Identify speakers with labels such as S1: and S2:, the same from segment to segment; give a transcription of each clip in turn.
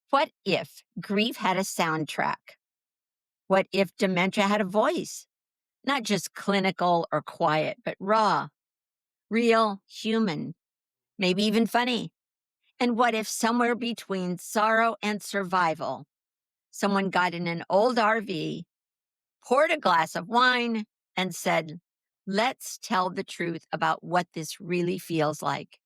S1: What if grief had a soundtrack? What if dementia had a voice? Not just clinical or quiet, but raw, real, human, maybe even funny. And what if somewhere between sorrow and survival, someone got in an old RV, poured a glass of wine, and said, let's tell the truth about what this really feels like?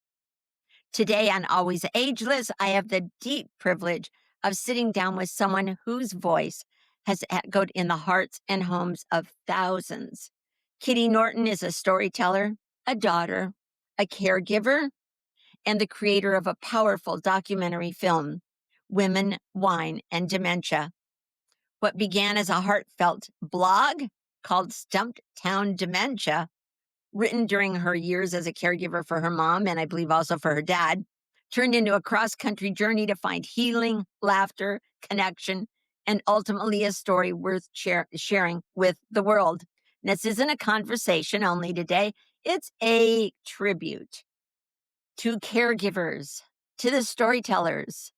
S1: Today on Always Ageless, I have the deep privilege of sitting down with someone whose voice has echoed in the hearts and homes of thousands. Kitty Norton is a storyteller, a daughter, a caregiver, and the creator of a powerful documentary film, Women, Wine, and Dementia. What began as a heartfelt blog called Stumped Town Dementia, written during her years as a caregiver for her mom and I believe also for her dad, turned into a cross country journey to find healing, laughter, connection, and ultimately a story worth sharing with the world. This isn't a conversation only today, it's a tribute to caregivers, to the storytellers,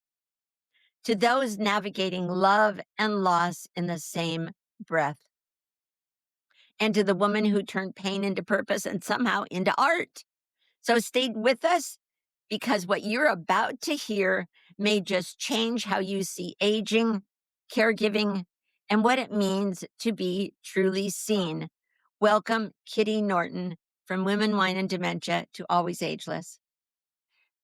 S1: to those navigating love and loss in the same breath, and to the woman who turned pain into purpose and somehow into art. So stay with us because what you're about to hear may just change how you see aging, caregiving, and what it means to be truly seen. Welcome, Kitty Norton, from Women, Wine, and Dementia to Always Ageless.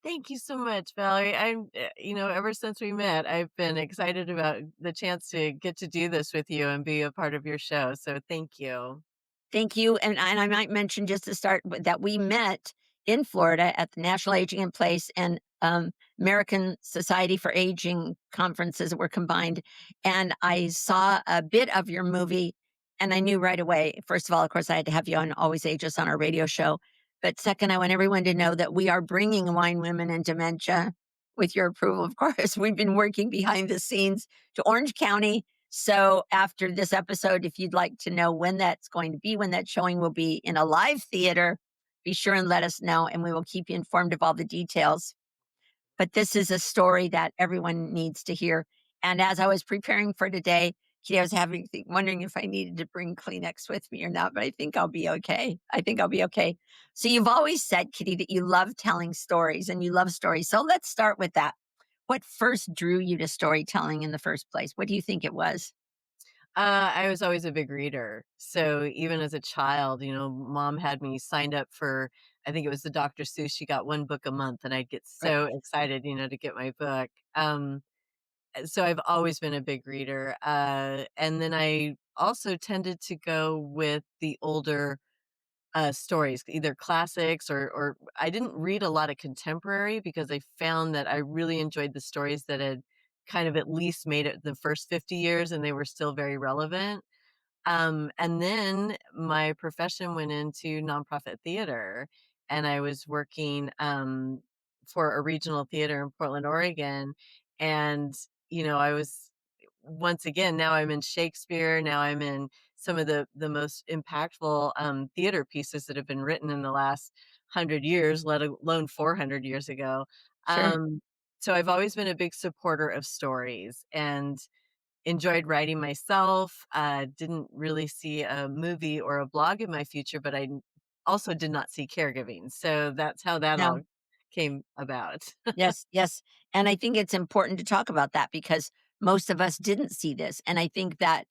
S2: Thank you so much, Valerie. Ever since we met, I've been excited about the chance to get to do this with you and be a part of your show. So thank you.
S1: Thank you. And I might mention just to start that we met in Florida at the National Aging in Place and American Society for Aging conferences that were combined. And I saw a bit of your movie and I knew right away, first of all, of course, I had to have you on Always Ages on our radio show. But second, I want everyone to know that we are bringing Wine Women and Dementia with your approval, of course. We've been working behind the scenes to Orange County, so after this episode, if you'd like to know when that's going to be, when that showing will be in a live theater, be sure and let us know and we will keep you informed of all the details. But this is a story that everyone needs to hear. And as I was preparing for today, I was wondering if I needed to bring Kleenex with me or not, but I think I'll be okay. I think I'll be okay. So you've always said, Kitty, that you love telling stories and you love stories. So let's start with that. What first drew you to storytelling in the first place? What do you think it was?
S2: I was always a big reader. So even as a child, mom had me signed up for, I think it was the Dr. Seuss. She got one book a month, and I'd get
S1: Right.
S2: so excited, to get my book. So I've always been a big reader. And then I also tended to go with the older stories, either classics or I didn't read a lot of contemporary because I found that I really enjoyed the stories that had kind of at least made it the first 50 years and they were still very relevant. And then my profession went into nonprofit theater and I was working for a regional theater in Portland, Oregon. And, I was once again, now I'm in Shakespeare, now I'm in some of the most impactful theater pieces that have been written in the last 100 years, let alone 400 years ago.
S1: Sure.
S2: So I've always been a big supporter of stories and enjoyed writing myself. Didn't really see a movie or a blog in my future, but also did not see caregiving. So that's how that all
S1: No.
S2: came about.
S1: Yes, yes. And I think it's important to talk about that because most of us didn't see this. And I think that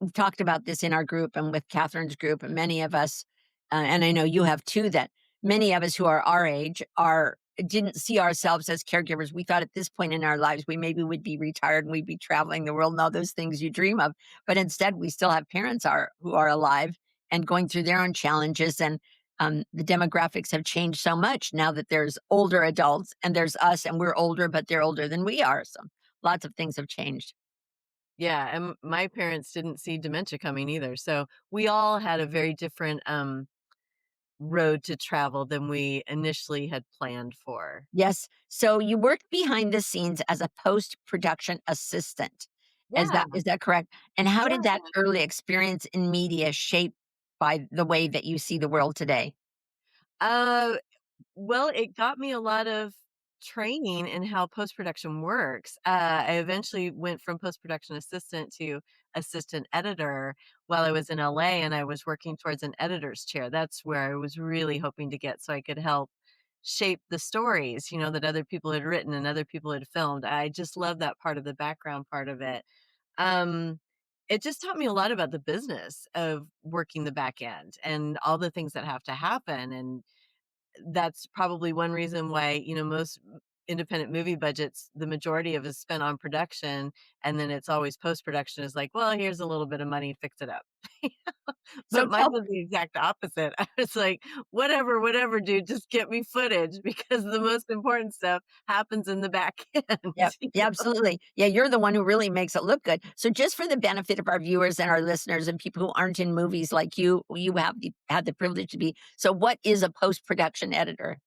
S1: we've talked about this in our group and with Catherine's group, and many of us, and I know you have too, that many of us who are our age are didn't see ourselves as caregivers. We thought at this point in our lives we maybe would be retired and we'd be traveling the world and all those things you dream of. But instead, we still have parents who are alive and going through their own challenges. And the demographics have changed so much now that there's older adults and there's us and we're older, but they're older than we are. So lots of things have changed.
S2: Yeah, and my parents didn't see dementia coming either. So we all had a very different road to travel than we initially had planned for.
S1: Yes. So you worked behind the scenes as a post-production assistant.
S2: Yeah,
S1: Is that correct? And how
S2: yeah.
S1: did that early experience in media shape by the way that you see the world today?
S2: Uh, well, it got me a lot of training in how post-production works. I eventually went from post-production assistant to assistant editor while I was in LA, and I was working towards an editor's chair. That's where I was really hoping to get so I could help shape the stories, that other people had written and other people had filmed. I just love that part of the background part of it. Um, it just taught me a lot about the business of working the back end and all the things that have to happen. And that's probably one reason why, most independent movie budgets, the majority of is spent on production, and then it's always post-production is like, "Well, here's a little bit of money, fix it up."
S1: So
S2: But mine
S1: tell
S2: was the exact opposite. I was like, "Whatever, whatever, dude, just get me footage because the most important stuff happens in the back end."
S1: Yep. Yeah, absolutely. Yeah, you're the one who really makes it look good. So just for the benefit of our viewers and our listeners and people who aren't in movies like you have had the privilege to be. So what is a post-production editor?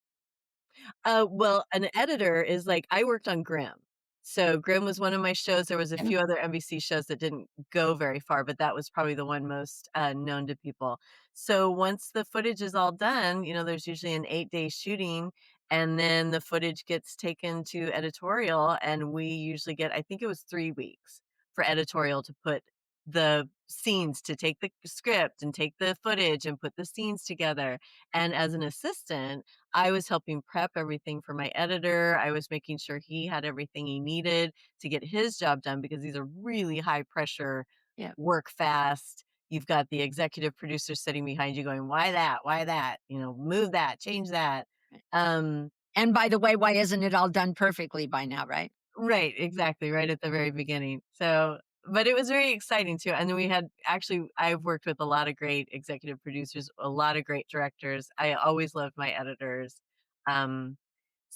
S2: Well, an editor is like I worked on Grimm. So Grimm was one of my shows. There was a
S1: Yeah.
S2: few other NBC shows that didn't go very far, but that was probably the one most known to people. So once the footage is all done, there's usually an 8-day shooting, and then the footage gets taken to editorial, and we usually get, I think it was 3 weeks for editorial to put the scenes, to take the script and take the footage and put the scenes together. And as an assistant, I was helping prep everything for my editor. I was making sure he had everything he needed to get his job done because these are really high pressure,
S1: Yeah.
S2: work fast. You've got the executive producer sitting behind you going, "Why that? Why that? Move that, change that."
S1: Right.
S2: Um,
S1: And by the way, why isn't it all done perfectly by now, right?
S2: right, exactly, right at the very beginning. So, but it was very exciting too. And then we had actually, I've worked with a lot of great executive producers, a lot of great directors. I always loved my editors.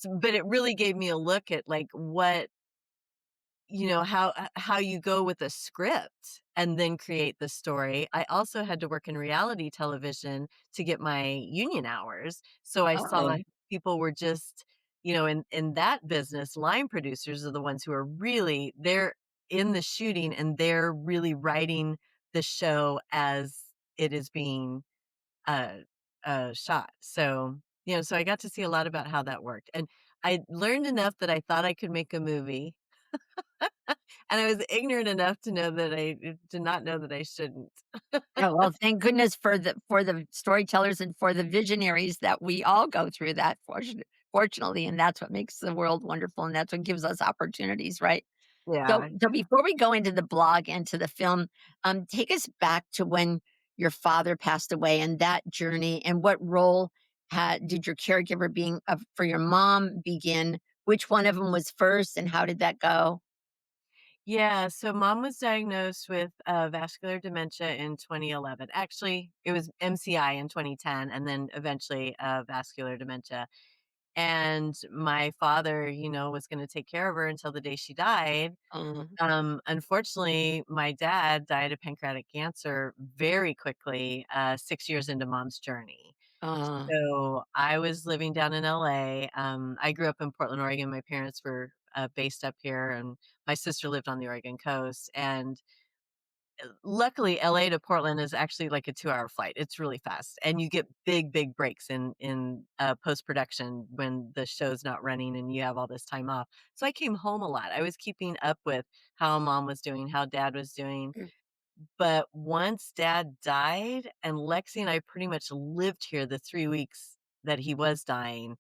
S2: But it really gave me a look at like how you go with a script and then create the story. I also had to work in reality television to get my union hours. So I saw
S1: Oh,
S2: people were just, in that business, line producers are the ones who are really they're in the shooting and they're really writing the show as it is being uh shot. So I got to see a lot about how that worked. And I learned enough that I thought I could make a movie. And I was ignorant enough to know that I did not know that I shouldn't.
S1: oh, well, thank goodness for the storytellers and for the visionaries that we all go through that fortunately, and that's what makes the world wonderful, and that's what gives us opportunities, right? So
S2: Yeah.
S1: so before we go into the blog and to the film, take us back to when your father passed away and that journey, and what role had did your caregiver being for your mom begin? Which one of them was first, and how did that go?
S2: Yeah, so mom was diagnosed with, vascular dementia in 2011. Actually, it was MCI in 2010, and then eventually, vascular dementia. And my father, was gonna take care of her until the day she died.
S1: Uh,
S2: Unfortunately, my dad died of pancreatic cancer very quickly, 6 years into mom's journey.
S1: uh,
S2: So, I was living down in LA. I grew up in Portland, Oregon. My parents were, based up here, and my sister lived on the Oregon coast, and, luckily, LA to Portland is actually like a 2-hour flight. It's really fast, and you get big, big breaks in post-production when the show's not running and you have all this time off. So, I came home a lot. I was keeping up with how mom was doing, how dad was doing,
S1: mm,
S2: but once dad died and Lexi and I pretty much lived here the 3 weeks that he was dying,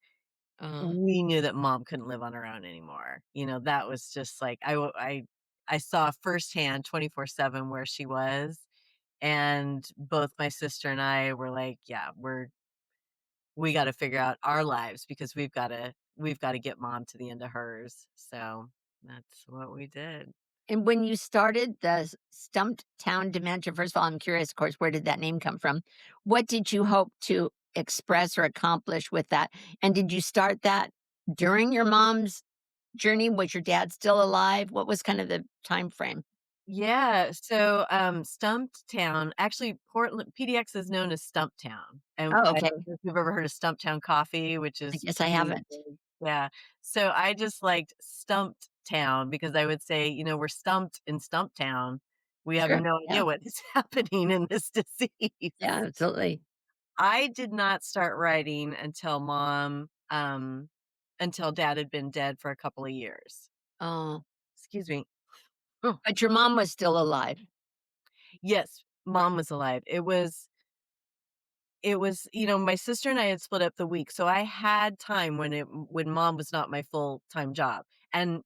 S1: uh,
S2: we knew that mom couldn't live on her own anymore. That was just like I saw firsthand 24/7 where she was, and both my sister and I were like, "Yeah, we gotta figure out our lives because we've gotta get mom to the end of hers." So, that's what we did.
S1: and when you started the Stumped Town Dementia, first of all, I'm curious, of course, where did that name come from? What did you hope to express or accomplish with that? And did you start that during your mom's journey? Was your dad still alive? What was kind of the time frame?
S2: Yeah, so, Stumped Town actually, Portland PDX is known as Stumped Town, and
S1: Oh,
S2: I
S1: okay.
S2: don't know if you've ever heard of Stumped Town coffee, which
S1: I
S2: is
S1: guess I
S2: pretty
S1: haven't.
S2: big. Yeah, so I just liked Stumped Town because I would say, "We're stumped in Stumped Town. We have
S1: Sure.
S2: no
S1: Yeah.
S2: idea what is happening in this
S1: Yeah,
S2: disease."
S1: absolutely.
S2: I did not start writing until mom, until dad had been dead for a couple of years.
S1: Oh,
S2: Excuse me. Oh,
S1: but your mom was still alive.
S2: yes, mom was alive. My sister and I had split up the week, so I had time when mom was not my full-time job, and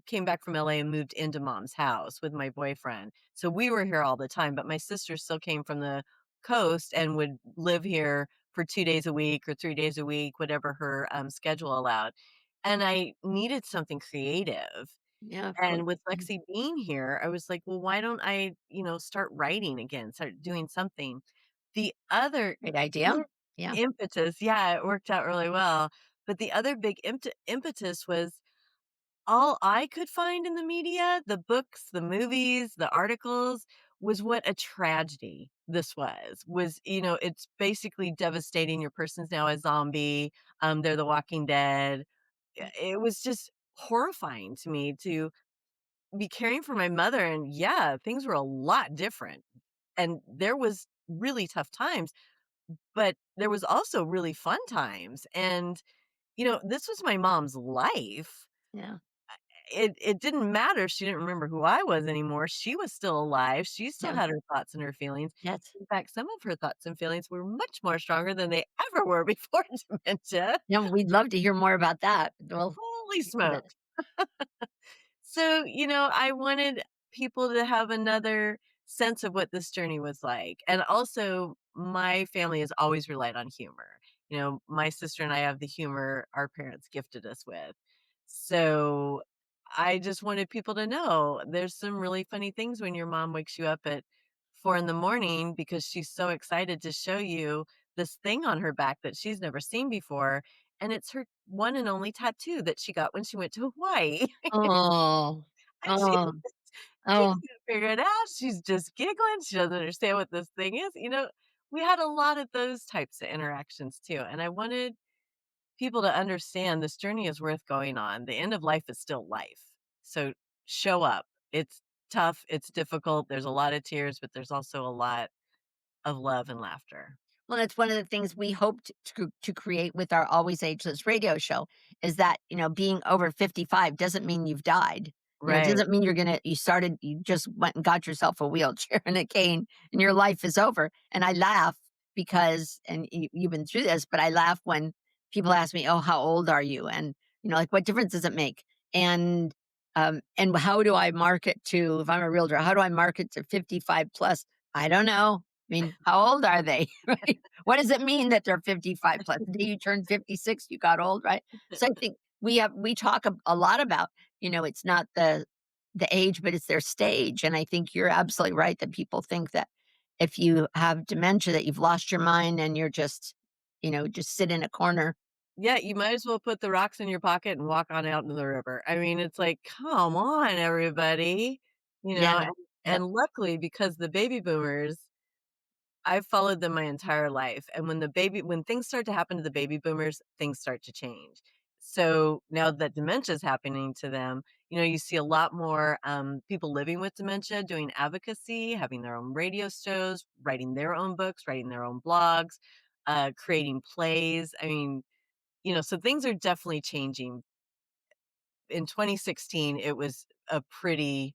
S2: came back from LA and moved into mom's house with my boyfriend, so we were here all the time, but my sister still came from the coast and would live here for 2 days a week or 3 days a week, whatever her, schedule allowed, and I needed something creative,
S1: Yeah, of course.
S2: and with Lexi being here, I was like, "Well, why don't I, start writing again, start doing something?" The other
S1: Great idea.
S2: big
S1: Yeah,
S2: impetus, yeah, it worked out really well, but the other big impetus was all I could find in the media, the books, the movies, the articles, was what a tragedy this was, it's basically devastating. Your person's now a zombie, they're the walking dead. It was just horrifying to me to be caring for my mother, and yeah, things were a lot different, and there was really tough times, but there was also really fun times, and, this was my mom's life.
S1: yeah,
S2: It didn't matter, she didn't remember who I was anymore, she was still alive, she still
S1: yeah.
S2: had her thoughts and her feelings.
S1: Yes.
S2: In fact, some of her thoughts and feelings were much more stronger than they ever were before dementia.
S1: Yeah, we'd love to hear more about that. Well,
S2: Holy
S1: do that.
S2: smokes. So, I wanted people to have another sense of what this journey was like. And also, my family has always relied on humor. My sister and I have the humor our parents gifted us with. So, I just wanted people to know there's some really funny things when your mom wakes you up at 4 in the morning because she's so excited to show you this thing on her back that she's never seen before. And it's her one and only tattoo that she got when she went to Hawaii.
S1: Oh,
S2: And
S1: oh,
S2: she
S1: oh.
S2: can't figure it out. She's just giggling. She doesn't understand what this thing is. We had a lot of those types of interactions too. And I wanted people to understand this journey is worth going on. The end of life is still life. So show up. It's tough. It's difficult. There's a lot of tears, but there's also a lot of love and laughter.
S1: Well, that's one of the things we hoped to create with our Always Ageless radio show is that, being over 55 doesn't mean you've died. It
S2: Right.
S1: doesn't mean you just went and got yourself a wheelchair and a cane and your life is over. And I laugh because, and you've been through this, but I laugh when people ask me, oh, how old are you? And, like, what difference does it make? And how do I market to, if I'm a realtor, how do I market to 55 plus? I don't know. I mean, how old are they? Right? What does it mean that they're 55 plus? The day you turn 56, you got old, right? So I think we talk a lot about, it's not the age, but it's their stage. And I think you're absolutely right that people think that if you have dementia, that you've lost your mind and you're just, just sit in a corner.
S2: Yeah, you might as well put the rocks in your pocket and walk on out into the river. I mean, it's like, "Come on, everybody." You know,
S1: Yeah.
S2: and
S1: Yep.
S2: and luckily, because the baby boomers, I've followed them my entire life, and when things start to happen to the baby boomers, things start to change. So, now that dementia is happening to them, you see a lot more, people living with dementia doing advocacy, having their own radio shows, writing their own books, writing their own blogs, creating plays. I mean, so things are definitely changing. In 2016, it was a pretty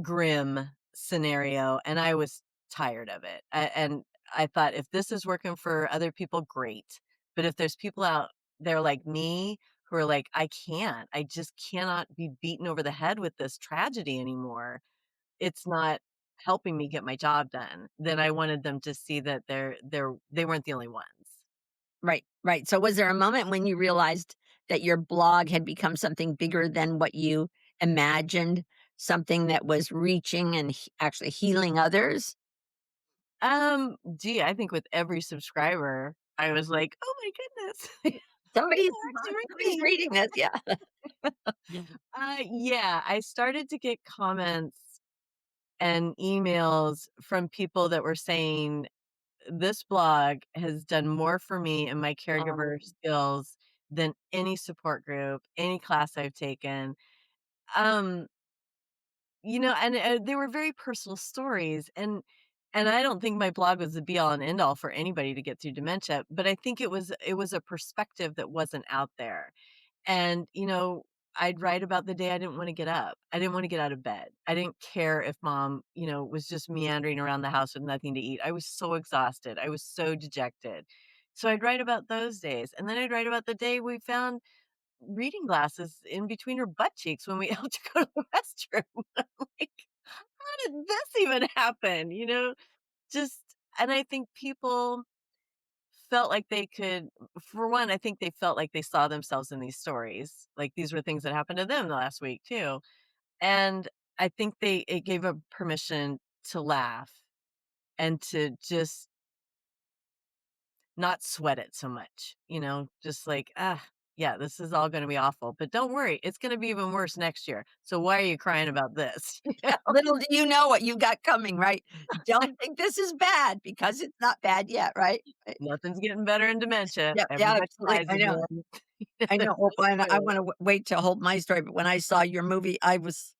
S2: grim scenario, and I was tired of it. And I thought, if this is working for other people, great. But if there's people out there like me who are like, I just cannot be beaten over the head with this tragedy anymore. It's not helping me get my job done. Then I wanted them to see that they weren't the only ones.
S1: Right, right. So was there a moment when you realized that your blog had become something bigger than what you imagined, something that was reaching and actually healing others?
S2: Gee, I think with every subscriber, I was like, "Oh my goodness,
S1: Somebody's
S2: people are actually
S1: somebody's
S2: reading."
S1: reading this, yeah. Yeah.
S2: Yeah, I started to get comments and emails from people that were saying, "This blog has done more for me and my caregiver
S1: Um,
S2: skills than any support group, any class I've taken." Um, and they were very personal stories, and and I don't think my blog was the be all and end all for anybody to get through dementia, but I think it was a perspective that wasn't out there. And, I'd write about the day I didn't wanna get up. I didn't wanna get out of bed. I didn't care if mom, was just meandering around the house with nothing to eat. I was so exhausted. I was so dejected. So I'd write about those days, and then I'd write about the day we found reading glasses in between her butt cheeks when we helped her go to the restroom. I'm like, "How did this even happen?" Just and I think people felt like they could for one, I think they felt like they saw themselves in these stories. Like, these were things that happened to them the last week too, and I think it gave a permission to laugh and to just not sweat it so much, just like, "Ah, yeah, this is all gonna be awful, but don't worry, it's gonna be even worse next year, so why are you crying about this?"
S1: Yeah, little do you know what you got coming, right? Don't think this is bad because it's not bad yet, right? Right.
S2: Nothing's getting better in dementia.
S1: Yeah, yeah,
S2: Everybody
S1: absolutely.
S2: lies
S1: I know.
S2: again.
S1: I know. Oh, I
S2: So
S1: wanna wait to hold my story, but when I saw your movie, I was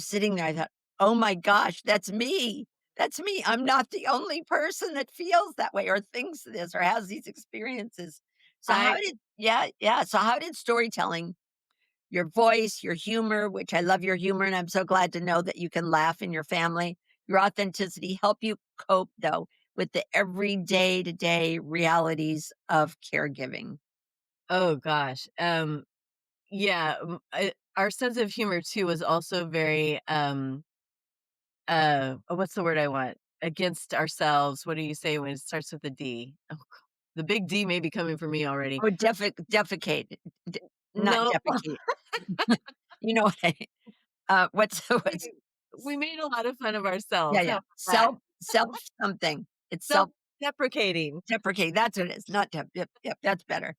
S1: sitting there, I thought, "Oh my gosh, that's me. That's me. I'm not the only person that feels that way or thinks this or has these experiences." So how
S2: I
S1: did yeah, yeah. So how did storytelling, your voice, your humor, which I love your humor, and I'm so glad to know that you can laugh in your family, your authenticity help you cope, though, with the everyday to day realities of caregiving?
S2: oh gosh, yeah, our sense of humor too was also very, what's the word I want? Against ourselves. What do you say when it starts with a D? Oh, the big D may be coming for me already.
S1: Oh, defecate. D not
S2: No,
S1: defecate. You know what I what's what's
S2: we we made a lot of fun of
S1: yeah,
S2: ourselves. How
S1: yeah.
S2: about that?
S1: Self something. It's
S2: Self-deprecating.
S1: self-deprecating, that's what it is, not yep, yep, that's better.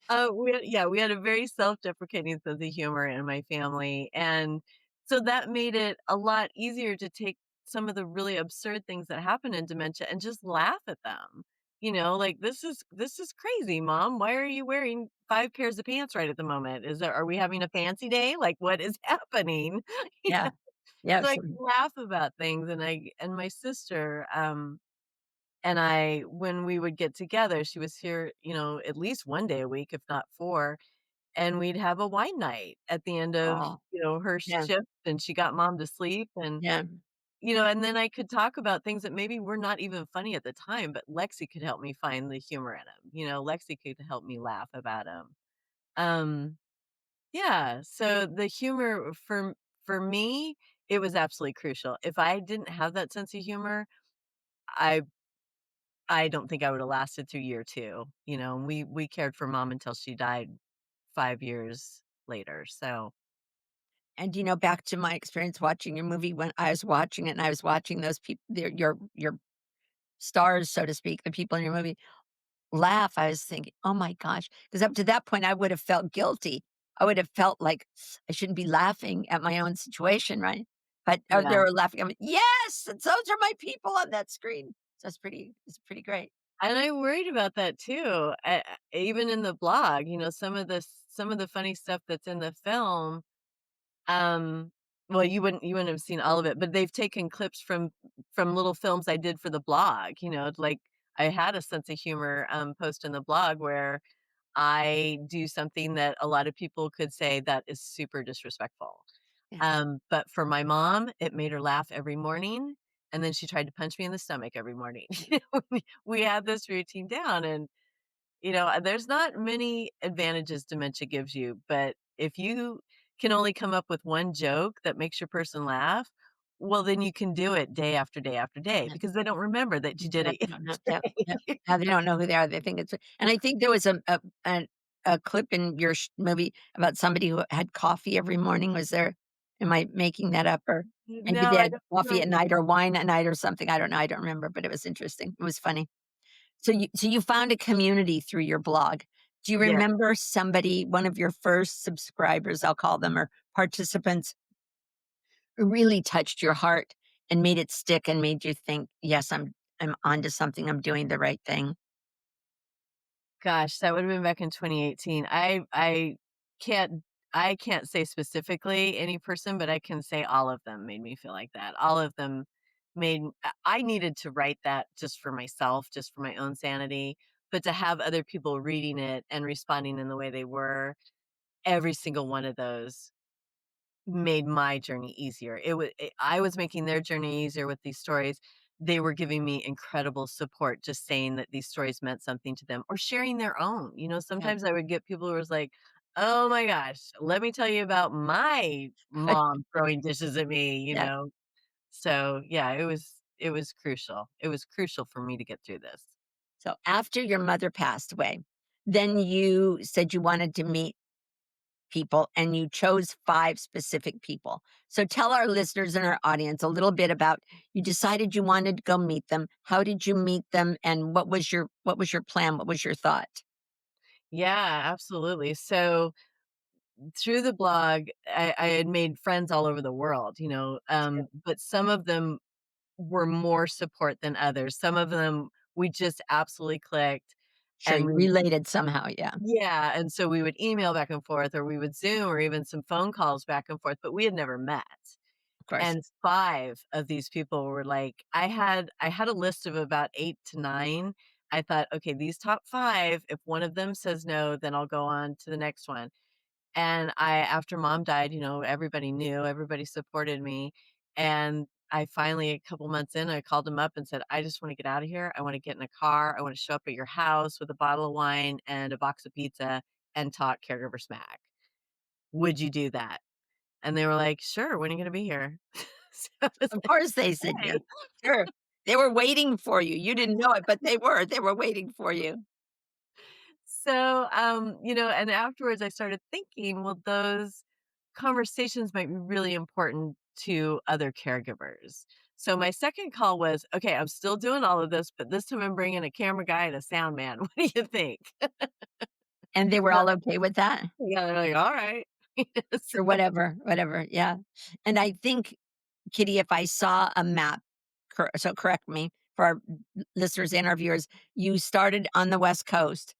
S2: We had a very self-deprecating sense of humor in my family, and so that made it a lot easier to take some of the really absurd things that happen in dementia and just laugh at them. Like, "This is crazy, mom. Why are you wearing 5 pairs of pants right at the moment? Are we having a fancy day? Like, what is happening?" You
S1: Yeah.
S2: know?
S1: Yeah,
S2: So I
S1: so
S2: could laugh about things, and my sister, and I when we would get together, she was here, at least 1 day a week, if not 4, and we'd have a wine night at the end of,
S1: oh,
S2: her
S1: yeah,
S2: shift, and she got mom to sleep,
S1: yeah,
S2: and then I could talk about things that maybe were not even funny at the time, but Lexi could help me find the humor in them. Lexi could help me laugh about them. Um, yeah, so the humor for me, it was absolutely crucial. If I didn't have that sense of humor, I I don't think I would have lasted through year 2, and we cared for mom until she died 5 years later, so
S1: and, back to my experience watching your movie when I was watching it and I was watching those people your stars, so to speak, the people in your movie laugh, I was thinking, "Oh my gosh," because up to that point, I would have felt guilty. I would have felt like I shouldn't be laughing at my own situation, right? But, they
S2: yeah,
S1: were laughing, I mean, "Yes! Those are my people on that screen." So it's pretty great.
S2: and I worried about that too, even in the blog, some of the funny stuff that's in the film, um well, you wouldn't have seen all of it, but they've taken clips from little films I did for the blog, like, I had a sense of humor, post in the blog where I do something that a lot of people could say that is super disrespectful.
S1: Yeah.
S2: But for my mom, it made her laugh every morning, and then she tried to punch me in the stomach every morning. We had this routine down, and, there's not many advantages dementia gives you, but if you can only come up with one joke that makes your person laugh, well, then you can do it day after day after day
S1: Yeah.
S2: because they don't remember that you did
S1: Yeah,
S2: it
S1: no, no, yeah, yeah.
S2: yesterday.
S1: Now they don't know who they are, they think it's and I think there was a clip in your movie about somebody who had coffee every morning, was there am I making that up? Or maybe
S2: No,
S1: they
S2: I
S1: had
S2: don't
S1: coffee
S2: know.
S1: at night or wine at night or something, I don't know, I don't remember, but it was interesting, it was funny. So you found a community through your blog. Do you
S2: Yeah.
S1: remember somebody, one of your first subscribers, I'll call them, or participants, who really touched your heart and made it stick and made you think, "Yes, I'm onto something, I'm doing the right thing."
S2: Gosh, that would've been back in 2018. I can't I can't say specifically any person, but I can say all of them made me feel like that. All of them made I needed to write that just for myself, just for my own sanity, but to have other people reading it and responding in the way they were, every single one of those made my journey easier. I was making their journey easier with these stories. They were giving me incredible support just saying that these stories meant something to them or sharing their own. You know,
S1: Yeah.
S2: sometimes I would get people who was like, "Oh my gosh, let me tell you about my mom throwing dishes at me," you
S1: Yeah.
S2: know? So, yeah, it was crucial. It was crucial for me to get through this.
S1: So after your mother passed away, then you said you wanted to meet people and you chose 5 specific people. So tell our listeners and our audience a little bit about you decided you wanted to go meet them. How did you meet them and what was your plan? What was your thought?
S2: Yeah, absolutely. So through the blog, I had made friends all over the world, you know,
S1: Sure.
S2: but some of them were more support than others. Some of them, we just absolutely clicked,
S1: Sure,
S2: and
S1: you
S2: we
S1: related somehow, yeah, of
S2: yeah, and so we would email back and forth, or we would Zoom, or even some phone calls back and forth, but we had never met.
S1: course.
S2: And 5 of these people were like I had a list of about 8 to 9. I thought, "Okay, these top 5, if one of them says no, then I'll go on to the next one." And after mom died, you know, everybody knew, everybody supported me. And I finally, a couple months in, I called him up and said, I just want to get out of here. I want to get in a car. I want to show up at your house with a bottle of wine and a box of pizza and talk caregiver smack. Would you do that? And they were like, sure. When are you going to be here? So I was
S1: Of
S2: like,
S1: course they said yes.
S2: okay.
S1: Sure. They were waiting for you. You didn't know it, but they were waiting for you.
S2: So, and afterwards I started thinking, well, those conversations might be really important to other caregivers. So my second call was, okay, I'm still doing all of this, but this time I'm bringing a camera guy and a sound man. What do you think?
S1: And they were
S2: Yeah,
S1: all okay with that?
S2: yeah, they're like, all right. So,
S1: Sure, whatever, yeah. And I think, Kitty, if I saw a map, so correct me for our listeners and our viewers, you started on the West Coast,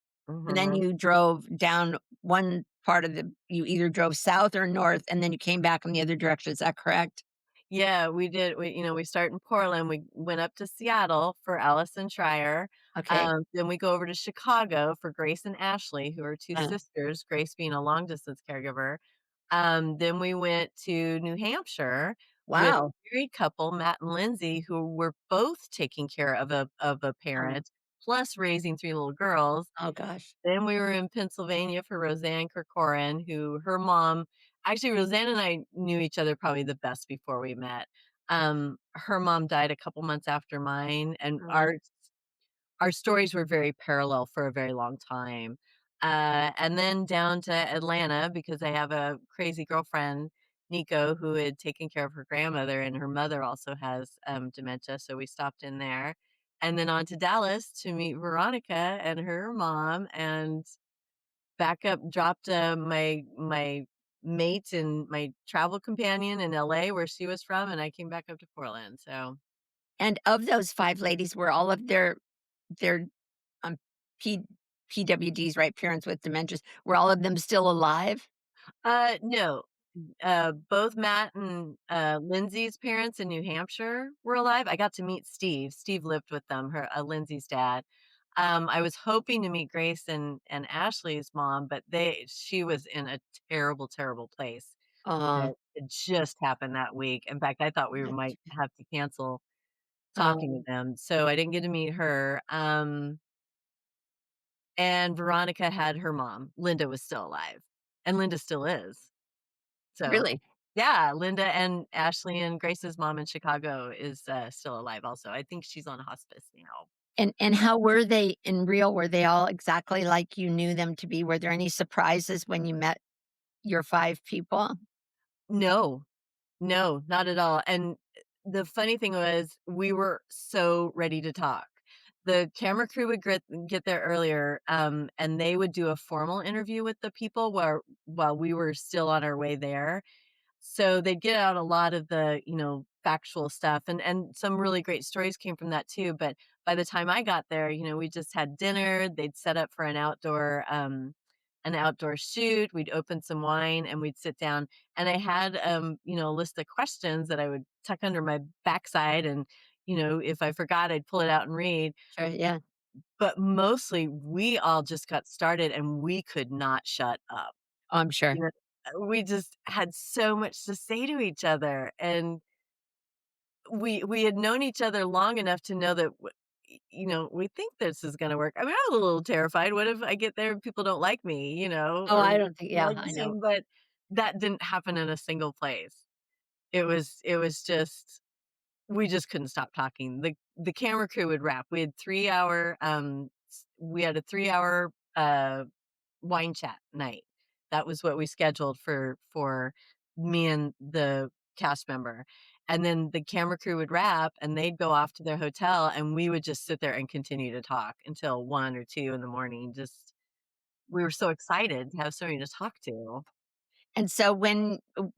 S1: and then
S2: mhm.
S1: you drove down one part of the you either drove south or north, and then you came back in the other direction, is that correct?
S2: Yeah, we did. We start in Portland. We went up to Seattle for Allison Schreier.
S1: Okay.
S2: Then we go over to Chicago for Grace and Ashley, who are 2
S1: Uh,
S2: sisters, Grace being a long distance caregiver. Then we went to New Hampshire with a
S1: wow.
S2: married couple, Matt and Lindsay, who were both taking care of a
S1: Oh,
S2: parent, plus raising 3 little girls.
S1: oh gosh.
S2: Then we were in Pennsylvania for Roseanne Kirkoren, who her mom actually, Roseanne and I knew each other probably the best before we met. Her mom died a couple months after mine, and
S1: Uh,
S2: our stories were very parallel for a very long time. And then down to Atlanta because I have a crazy girlfriend, Nico, who had taken care of her grandmother, and her mother also has dementia. So we stopped in there. And then on to Dallas to meet Veronica and her mom, and back up, dropped my mate and my travel companion in LA where she was from, and I came back up to Portland. So
S1: and of those 5 ladies, were all of their, um, P PWDs, right, parents with dementias, were all of them still alive?
S2: no. Both Matt and, Lindsay's parents in New Hampshire were alive. I got to meet Steve. Steve lived with them, Lindsay's dad. I was hoping to meet Grace and Ashley's mom, but she was in a terrible, terrible place
S1: Uh,
S2: that it just happened that week. In fact, I thought we might have to cancel talking to
S1: um,
S2: them, so I didn't get to meet her. And Veronica had her mom. Linda was still alive, and Linda still is. So,
S1: really?
S2: yeah, Linda and Ashley and Grace's mom in Chicago is, still alive also. I think she's on hospice now.
S1: And how were they in real? Were they all exactly like you knew them to be? Were there any surprises when you met your 5 people?
S2: No, no, not at all, and the funny thing was we were so ready to talk. The camera crew would get there earlier, and they would do a formal interview with the people while we were still on our way there. So they'd get out a lot of the, factual stuff and some really great stories came from that too, but by the time I got there, we just had dinner, they'd set up for an outdoor shoot, we'd open some wine, and we'd sit down, and I had, a list of questions that I would tuck under my backside, and, if I forgot, I'd pull it out and read,
S1: Sure, yeah.
S2: but mostly, we all just got started, and we could not shut up.
S1: Oh, I'm sure.
S2: You know, we just had so much to say to each other, and we had known each other long enough to know that we think this is gonna work. I mean, I was a little terrified. What if I get there and people don't like me,
S1: Oh,
S2: or
S1: I don't think yeah,
S2: like the
S1: I know.
S2: same, but that didn't happen in a single place. It was just we just couldn't stop talking. The camera crew would wrap. We had a 3-hour, wine chat night. That was what we scheduled for me and the cast member, and then the camera crew would wrap, and they'd go off to their hotel, and we would just sit there and continue to talk until 1 or 2 in the morning, just we were so excited to have somebody to talk to.
S1: And so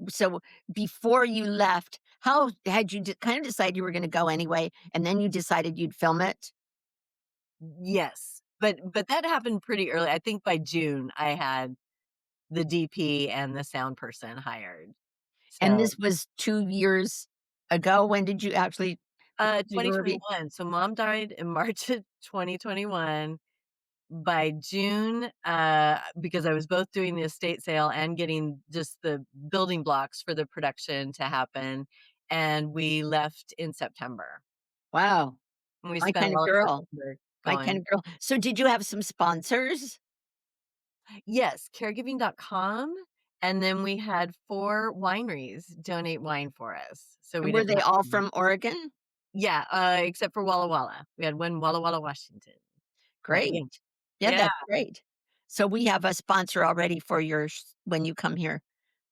S1: so before you left, how had you kind of decided you were gonna go anyway, and then you decided you'd film it?
S2: Yes, but that happened pretty early. I think by June, I had the DP and the sound person hired.
S1: And
S2: So,
S1: this was 2 years ago? When did you actually do your review?
S2: 2021. So mom died in March of 2021. By June, because I was both doing the estate sale and getting just the building blocks for the production to happen, and we left in September.
S1: Wow,
S2: And we
S1: my
S2: spent
S1: kind of
S2: all of
S1: girl,
S2: September
S1: my kind
S2: going.
S1: of girl. So did you have some sponsors?
S2: Yes, caregiving.com, and then we had 4 wineries donate wine for us, so we
S1: And were
S2: didn't
S1: they
S2: have
S1: all
S2: to.
S1: from Oregon?
S2: Yeah, except for Walla Walla. We had one Walla Walla, Washington. But
S1: Great.
S2: yeah.
S1: Yeah,
S2: Yeah.
S1: that's great. So we have a sponsor already for your sh when you come here.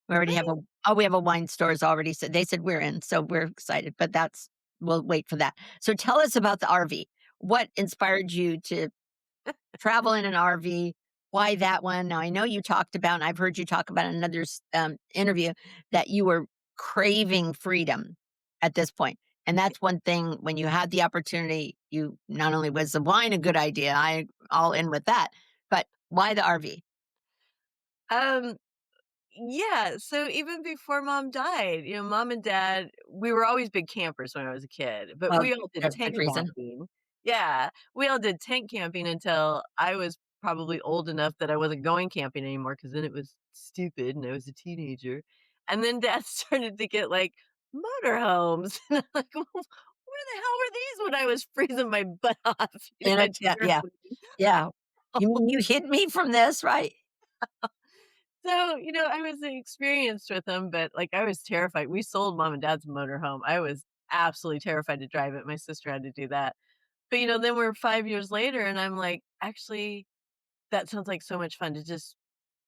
S1: We already have a
S2: Great.
S1: oh, we have a wine stores already said they said we're in, so we're excited, but that's we'll wait for that. So tell us about the RV. What inspired you to travel in an RV? Why that one? Now I know you talked about, and I've heard you talk about in another interview that you were craving freedom at this point, and that's one thing. When you had the opportunity, you not only was the wine a good idea, I all in with that, but why the RV?
S2: Um Yeah, so even before mom died, mom and dad, we were always big campers when I was a kid, but
S1: Well,
S2: we all did
S1: good
S2: tent
S1: reason.
S2: camping. Yeah, we all did tent camping until I was probably old enough that I wasn't going camping anymore because then it was stupid and I was a teenager. And then dad started to get like motorhomes. And I'm like, "Well, where the hell were these when I was freezing my butt off,
S1: And
S2: at
S1: it yeah, yeah,
S2: Fairfield?"
S1: yeah. You mean you hid me from this, right?
S2: So, I was experienced with them, but, like, I was terrified. We sold mom and dad's motorhome. I was absolutely terrified to drive it. My sister had to do that. But, then we're 5 years later, and I'm like, "Actually, that sounds like so much fun to just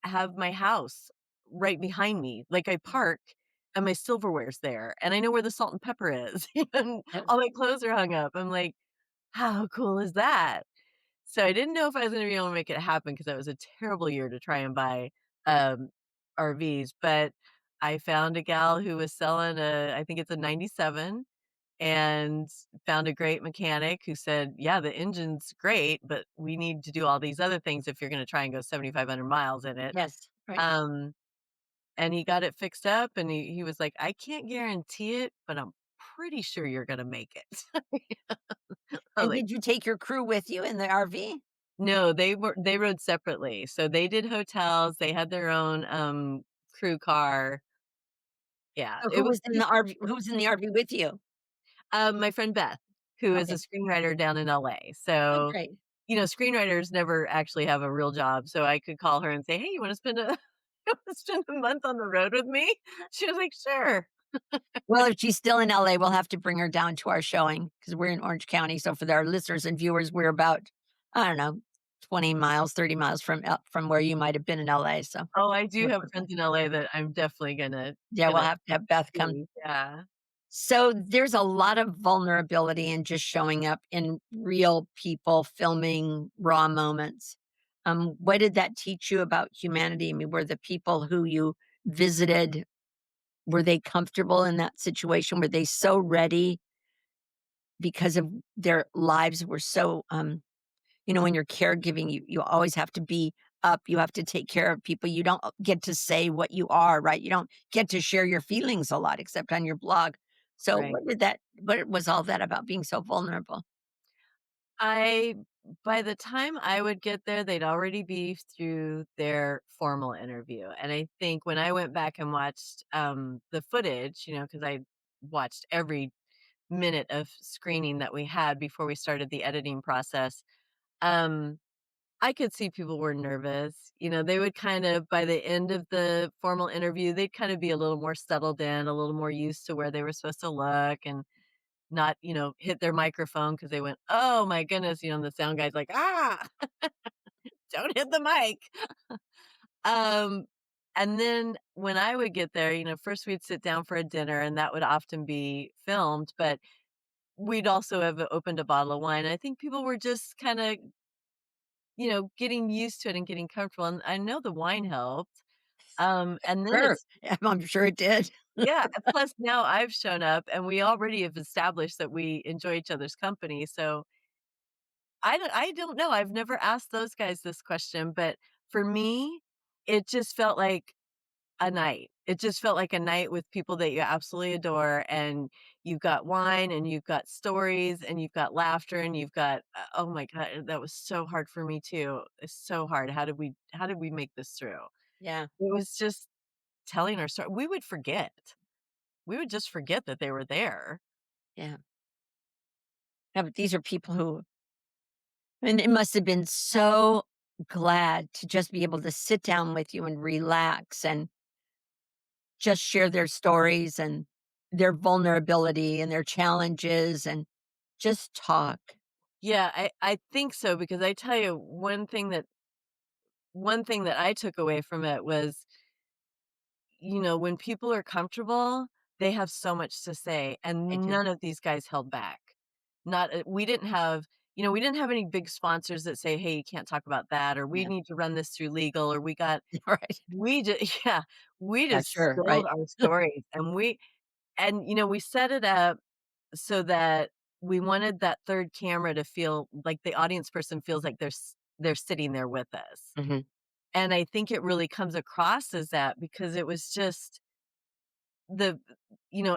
S2: have my house right behind me." Like, I park, and my silverware's there, and I know where the salt and pepper is, and
S1: Yep.
S2: all my clothes are hung up. I'm like, "How cool is that?" So I didn't know if I was gonna be able to make it happen because that was a terrible year to try and buy, um, RVs, but I found a gal who was selling I think it's a '97, and found a great mechanic who said, "Yeah, the engine's great, but we need to do all these other things if you're gonna try and go 7,500 miles in it."
S1: Yes, right.
S2: Um, and he got it fixed up, and he was like, "I can't guarantee it, but I'm pretty sure you're gonna make it." I was
S1: And
S2: like,
S1: did you take your crew with you in the RV?
S2: no, they rode separately. So they did hotels, they had their own, crew car. Yeah,
S1: So
S2: it
S1: who
S2: was
S1: was in the
S2: super
S1: RV who was in the RV with you?
S2: my friend Beth, who is a
S1: Okay.
S2: screenwriter down in LA.
S1: Oh,
S2: So,
S1: great.
S2: screenwriters never actually have a real job, so I could call her and say, "Hey, you wanna spend a you wanna spend a month on the road with me?" She was like, "Sure."
S1: Well, if she's still in LA, we'll have to bring her down to our showing because 'cause we're in Orange County, so for our listeners and viewers, we're about, I don't know, 20 miles, 30 miles from where you might have been in LA, so
S2: Oh, I do
S1: we're
S2: have
S1: close by.
S2: friends in LA that I'm definitely gonna
S1: Yeah, we'll
S2: gonna
S1: have to have Beth come.
S2: see. Yeah.
S1: So there's a lot of vulnerability in just showing up in real people filming raw moments. What did that teach you about humanity? I mean, were the people who you visited, were they comfortable in that situation? Were they so ready because of their lives were so when you're caregiving, you always have to be up, you have to take care of people, you don't get to say what you are, right? You don't get to share your feelings a lot except on your blog. So
S2: Right.
S1: what was all that about being so vulnerable?
S2: I By the time I would get there, they'd already be through their formal interview, and I think when I went back and watched, the footage, because I watched every minute of screening that we had before we started the editing process, um, I could see people were nervous. They would kind of by the end of the formal interview, they'd kind of be a little more settled in, a little more used to where they were supposed to look and not, hit their microphone because they went, "Oh my goodness," and the sound guy's like, "Ah, don't hit the mic." Um, and then when I would get there, first we'd sit down for a dinner and that would often be filmed, but we'd also have opened a bottle of wine. I think people were just kinda, getting used to it and getting comfortable, and I know the wine helped. And then
S1: Sure.
S2: it's
S1: I'm sure it did.
S2: Yeah, and plus now I've shown up and we already have established that we enjoy each other's company, so I don't know, I've never asked those guys this question, but for me, it just felt like a night. It just felt like a night with people that you absolutely adore, and you've got wine, and you've got stories, and you've got laughter, and you've got oh my god, that was so hard for me too. It's so hard. How did we make this through?
S1: Yeah,
S2: It was just telling our story. We would forget. We would just forget that they were there.
S1: yeah. Yeah, but these are people who and it must have been so glad to just be able to sit down with you and relax and just share their stories and their vulnerability and their challenges and just talk.
S2: Yeah, I think so because I tell you one thing that I took away from it was, when people are comfortable, they have so much to say,
S1: I
S2: and
S1: do.
S2: none of these guys held back. Not we didn't have any big sponsors that say, "Hey, you can't talk about that," or "We
S1: Yeah.
S2: need to run this through legal," or
S1: Right.
S2: we just yeah, we
S1: Yeah,
S2: just
S1: sure,
S2: spilled
S1: right.
S2: our stories, we set it up so that we wanted that 3rd camera to feel like the audience person feels like they're sitting there with us.
S1: Mhm.
S2: And I think it really comes across as that because it was just the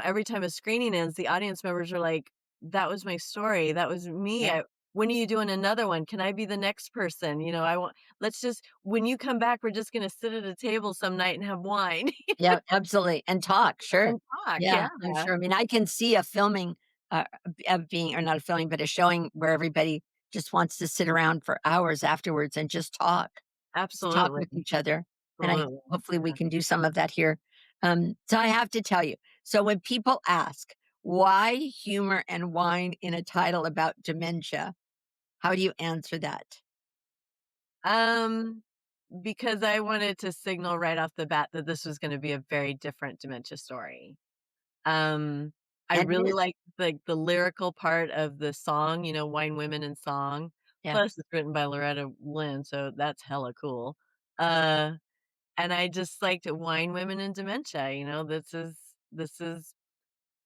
S2: every time a screening ends, the audience members are like, "That was my story. That was me.
S1: Yeah.
S2: When are you doing another one? Can I be the next person? I want let's just when you come back, we're just gonna sit at a table some night and have wine
S1: Yeah, absolutely, and talk, sure.
S2: and talk."
S1: Yeah,
S2: Yeah,
S1: I'm sure. I mean, I can see a filming, of being or not a filming, but a showing where everybody just wants to sit around for hours afterwards and just talk
S2: absolutely.
S1: with each other, and I
S2: Absolutely.
S1: hopefully we
S2: Yeah.
S1: can do some of that here. So I have to tell you, so when people ask, "Why humor and wine in a title about dementia?" How do you answer that?
S2: Um, because I wanted to signal right off the bat that this was gonna be a very different dementia story. Um, I
S1: And it
S2: really
S1: is.
S2: like, the lyrical part of the song, "Wine, Women, and Song."
S1: Yeah.
S2: Plus, it's written by Loretta Lynn, so that's hella cool. Uh, and I just liked Wine, Women, and Dementia, this is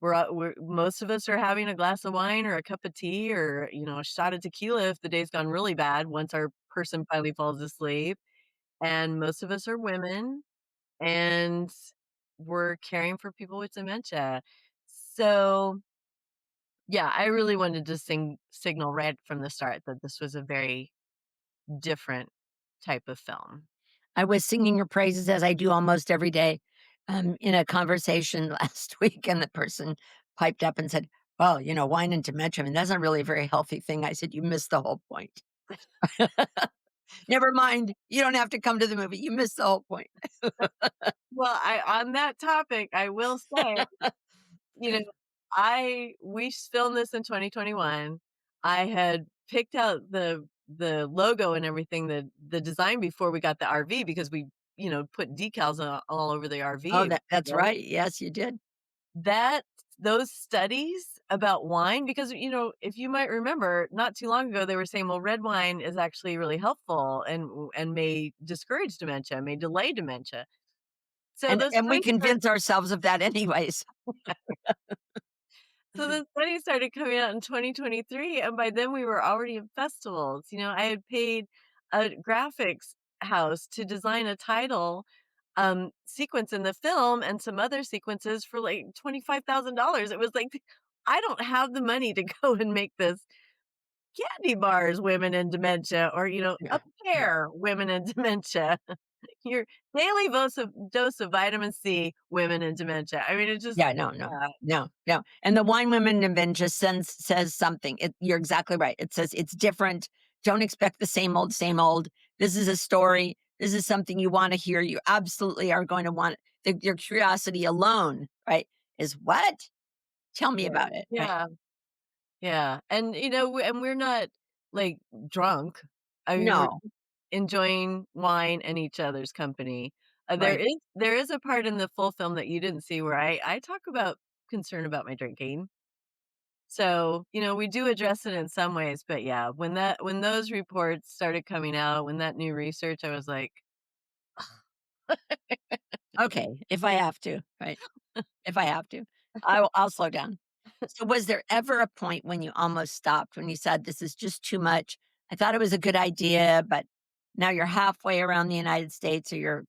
S2: we're most of us are having a glass of wine or a cup of tea or, a shot of tequila if the day's gone really bad once our person finally falls asleep, and most of us are women, and we're caring for people with dementia. So, yeah, I really wanted to signal right from the start that this was a very different type of film.
S1: I was singing your praises as I do almost every day, in a conversation last week, and the person piped up and said, "Well, wine and dementia, I mean, that's not really a very healthy thing." I said, "You missed the whole point." "Never mind, you don't have to come to the movie, you missed the whole point."
S2: Well, I on that topic, I will say, you know, we filmed this in 2021. I had picked out the logo and everything, the design before we got the RV because we, put decals all over the
S1: Oh,
S2: RV,
S1: that's
S2: right?
S1: right, yes, you did.
S2: That those studies about wine because, if you might remember, not too long ago, they were saying, well, red wine is actually really helpful and may discourage dementia, may delay dementia. So
S1: And
S2: those
S1: and we
S2: studies started
S1: convince ourselves of that anyways.
S2: so the studies started coming out in 2023, and by then we were already in festivals. I had paid, graphics house to design a title, sequence in the film and some other sequences for, like, $25,000. It was like, I don't have the money to go and make this candy bars, women in dementia, or, a
S1: Yeah. Yeah.
S2: pear, women in dementia. Your daily dose of vitamin C, women in dementia. I mean, it just
S1: Yeah, no, no,
S2: yeah,
S1: no, no, and the wine women event just says something. You're exactly right. It says it's different. Don't expect the same old, same old. This is a story. This is something you wanna hear. You absolutely are going to want your curiosity alone, right, is, "What? Tell me
S2: right.
S1: about it," right?
S2: Yeah, yeah, and, we're not, like, drunk. I mean, we're
S1: No,
S2: enjoying wine and each other's company. There
S1: right.
S2: is a part in the full film that you didn't see where I talk about concern about my drinking. So, we do address it in some ways, but yeah, when those reports started coming out, when that new research, I was like,
S1: Okay, if I have to, right? If I have to, I'll slow down. So was there ever a point when you almost stopped, when you said, "This is just too much. I thought it was a good idea, but now you're halfway around the United States or you're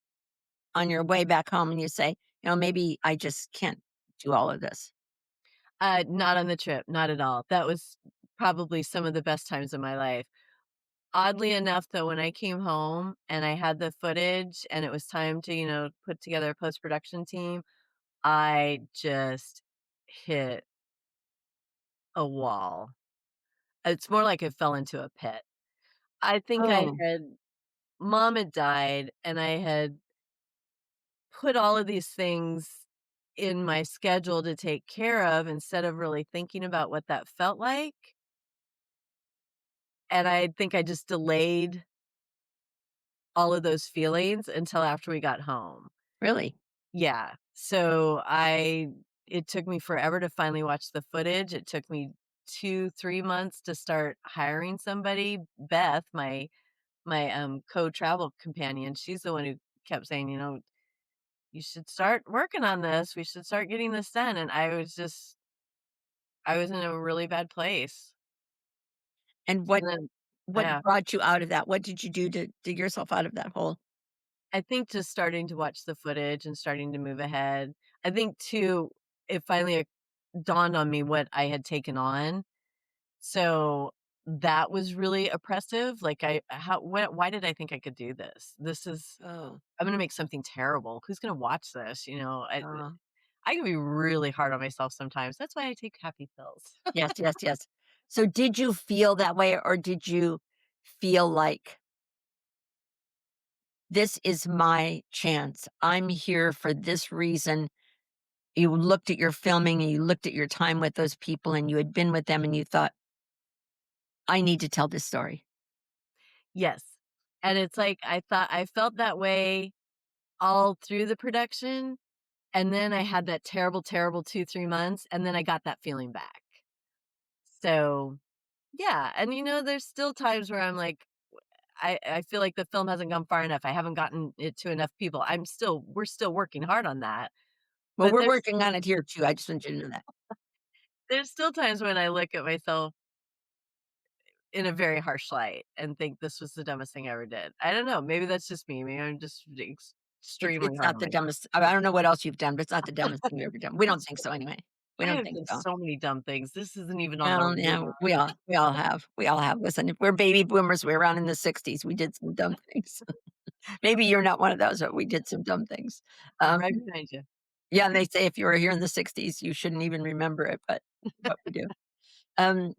S1: on your way back home and you say, maybe I just can't do all of this."
S2: not on the trip, not at all. That was probably some of the best times of my life. Oddly enough, though, when I came home and I had the footage and it was time to, put together a post-production team, I just hit a wall. It's more like I fell into a pit. I think
S1: Oh,
S2: mom had died and I had put all of these things in my schedule to take care of instead of really thinking about what that felt like. And I think I just delayed all of those feelings until after we got home.
S1: really?
S2: Yeah. So it took me forever to finally watch the footage. It took me 2, 3 months to start hiring somebody. Beth, my co-travel companion, she's the one who kept saying, "You should start working on this. We should start getting this done." And I was in a really bad place.
S1: And
S2: And then
S1: what
S2: yeah,
S1: brought you out of that? What did you do to dig yourself out of that hole?
S2: I think just starting to watch the footage and starting to move ahead. I think too, it finally dawned on me what I had taken on. So that was really oppressive. Like why did I think I could do this?
S1: Oh,
S2: I'm gonna make something terrible. Who's gonna watch this?
S1: uh,
S2: I can be really hard on myself sometimes. That's why I take happy pills.
S1: yes, yes, yes. So did you feel that way or did you feel like this is my chance? I'm here for this reason. You looked at your filming and you looked at your time with those people and you had been with them and you thought, I need to tell this story.
S2: Yes. And it's like I felt that way all through the production, and then I had that terrible, terrible 2, 3 months, and then I got that feeling back. So, yeah, and, there's still times where I'm like, I feel like the film hasn't gone far enough. I haven't gotten it to enough people. We're still working hard on that.
S1: Well,
S2: But
S1: we're working on it here too. I just want you to know that.
S2: there's still times when I look at myself in a very harsh light and think this was the dumbest thing I ever did. I don't know. Maybe that's just me. Maybe I'm just extremely
S1: It's
S2: hard
S1: not
S2: on
S1: the
S2: myself.
S1: dumbest. I don't know what else you've done, but it's not the dumbest thing you've ever done. We don't think so anyway. We
S2: I
S1: don't
S2: have
S1: think
S2: done
S1: so.
S2: so many dumb things. This isn't even on the
S1: Well, yeah,
S2: radar.
S1: we all have. We all have. Listen, if we're baby boomers, we're around in the 60s. We did some dumb things. Maybe you're not one of those, but we did some dumb things.
S2: I'm
S1: Um,
S2: right behind you.
S1: yeah, and they say if you were here in the 60s, you shouldn't even remember it, but we do. Um,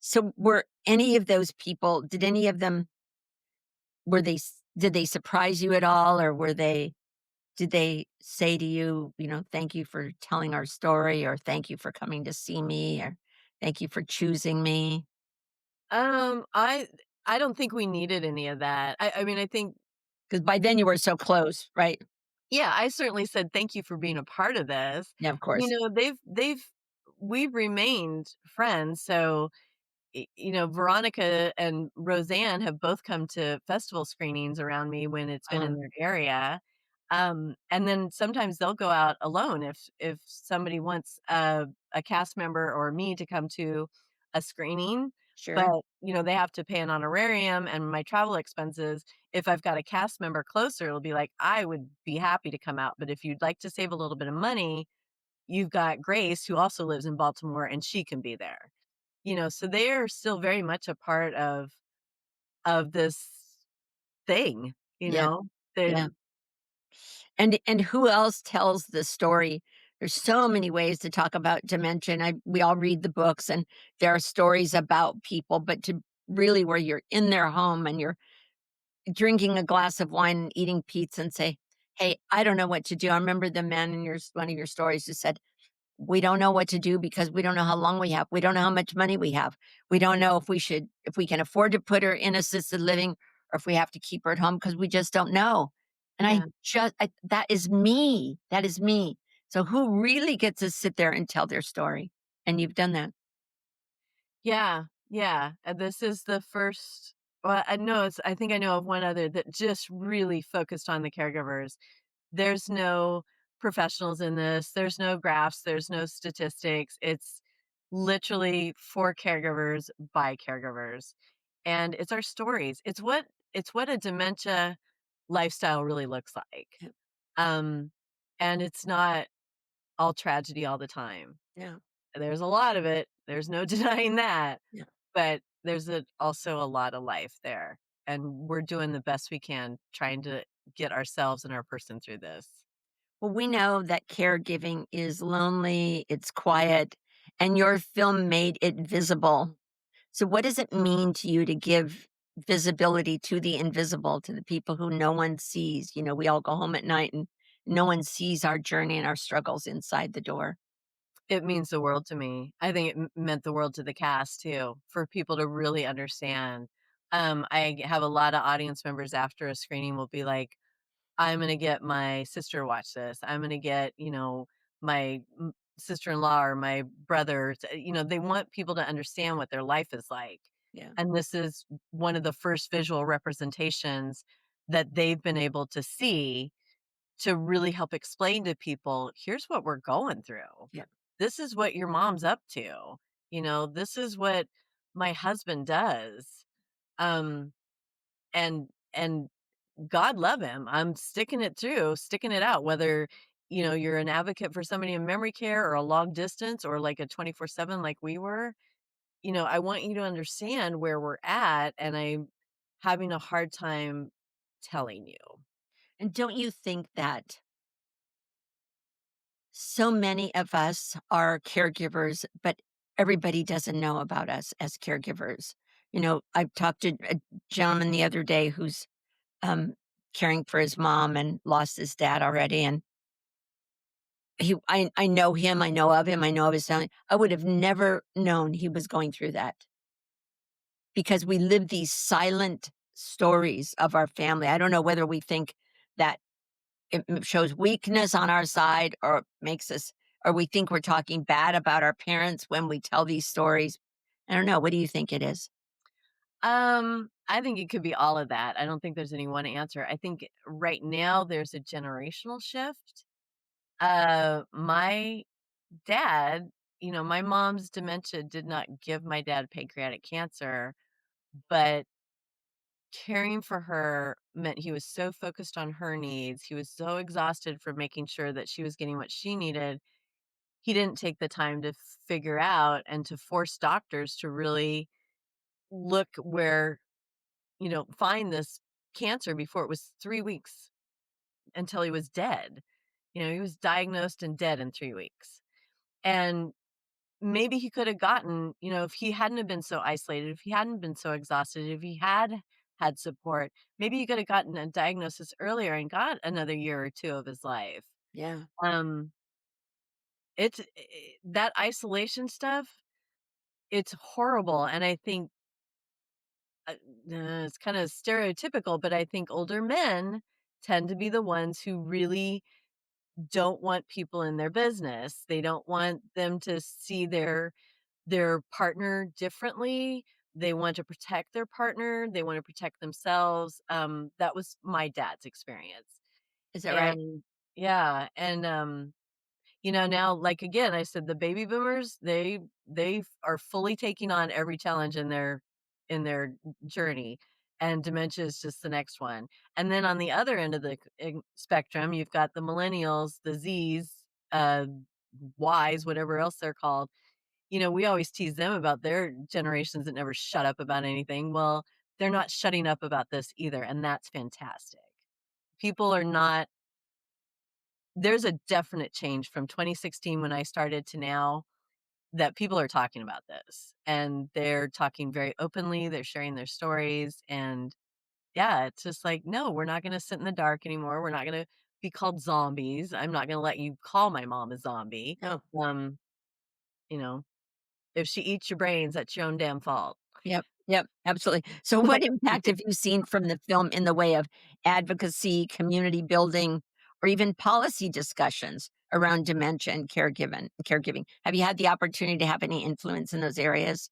S1: so were any of those people, did any of them did they surprise you at all or did they say to you, "Thank you for telling our story," or "Thank you for coming to see me," or "Thank you for choosing me"?
S2: Um, I I don't think we needed any of that. I mean, I think
S1: Because by then you were so close, right?
S2: yeah, I certainly said thank you for being a part of this.
S1: Yeah, of course.
S2: We've remained friends. So Veronica and Roseanne have both come to festival screenings around me when it's been
S1: Uh,
S2: in their area. And then sometimes they'll go out alone if somebody wants a cast member or me to come to a screening.
S1: Sure.
S2: but, they have to pay an honorarium and my travel expenses. If I've got a cast member closer, it'll be like, "I would be happy to come out, but if you'd like to save a little bit of money, you've got Grace who also lives in Baltimore and she can be there." So they are still very much a part of this thing, you
S1: Yeah.
S2: know? They
S1: Yeah. And who else tells the story? There's so many ways to talk about dementia, and we all read the books, and there are stories about people, but to really where you're in their home and you're drinking a glass of wine and eating pizza and say, "Hey, I don't know what to do." I remember the man in one of your stories who said, "We don't know what to do because we don't know how long we have. We don't know how much money we have. We don't know if we can afford to put her in assisted living or if we have to keep her at home because we just don't know." And
S2: Yeah.
S1: that is me. That is me. So who really gets to sit there and tell their story? And you've done that.
S2: Yeah, yeah, and this is the first I know I think I know of one other that just really focused on the caregivers. There's no professionals in this, there's no graphs, there's no statistics, it's literally for caregivers by caregivers, and it's our stories. It's what a dementia lifestyle really looks like,
S1: Yeah.
S2: um, and it's not all tragedy all the time.
S1: Yeah.
S2: There's a lot of it, there's no denying that,
S1: Yeah.
S2: but there's also a lot of life there, and we're doing the best we can trying to get ourselves and our person through this.
S1: Well, we know that caregiving is lonely, it's quiet, and your film made it visible. So, what does it mean to you to give visibility to the invisible, to the people who no one sees? We all go home at night and no one sees our journey and our struggles inside the door.
S2: It means the world to me. I think it meant the world to the cast too, for people to really understand. I have a lot of audience members after a screening will be like, "I'm gonna get my sister to watch this. I'm gonna get, my sister-in-law or my brother." They want people to understand what their life is like.
S1: Yeah,
S2: And this is one of the first visual representations that they've been able to see to really help explain to people, here's what we're going through.
S1: yeah.
S2: This is what your mom's up to. This is what my husband does. Um, and God love him. I'm sticking it through, sticking it out, whether you're an advocate for somebody in memory care or a long distance or like a 24/7 like we were. I want you to understand where we're at, and I'm having a hard time telling you.
S1: And don't you think that so many of us are caregivers, but everybody doesn't know about us as caregivers? I've talked to a gentleman the other day who's um, caring for his mom and lost his dad already. And I know him, I know of him, I know of his family. I would have never known he was going through that because we live these silent stories of our family. I don't know whether we think that it shows weakness on our side or makes us, or we think we're talking bad about our parents when we tell these stories. I don't know. What do you think it is?
S2: I think it could be all of that. I don't think there's any one answer. I think right now there's a generational shift. My dad, my mom's dementia did not give my dad pancreatic cancer, but caring for her meant he was so focused on her needs. He was so exhausted from making sure that she was getting what she needed. He didn't take the time to figure out and to force doctors to really look where, find this cancer before it was 3 weeks until he was dead. He was diagnosed and dead in 3 weeks. And maybe he could have gotten, if he hadn't have been so isolated, if he hadn't been so exhausted, if he had had support, maybe he could have gotten a diagnosis earlier and got another year or 2 of his life.
S1: Yeah.
S2: Um, that isolation stuff, it's horrible, and I think, uh, it's kinda stereotypical, but I think older men tend to be the ones who really don't want people in their business. They don't want them to see their partner differently. They want to protect their partner, they wanna protect themselves. That was my dad's experience,
S1: Is that right?
S2: and yeah, and, Now, like, again, I said the baby boomers, are fully taking on every challenge in their journey, and dementia is just the next one. And then on the other end of the spectrum, you've got the millennials, the Zs, Ys, whatever else they're called. We always tease them about their generations that never shut up about anything. Well, they're not shutting up about this either, and that's fantastic. People are not There's a definite change from 2016 when I started to now that people are talking about this, and they're talking very openly, they're sharing their stories, and yeah, it's just like, "No, we're not gonna sit in the dark anymore, we're not gonna be called zombies, I'm not gonna let you call my mom a zombie."
S1: Oh,
S2: Um, you know, if she eats your brains, that's your own damn fault.
S1: yep, yep, absolutely. So, what impact have you seen from the film in the way of advocacy, community building, or even policy discussions around dementia and caregiving? Have you had the opportunity to have any influence in those areas?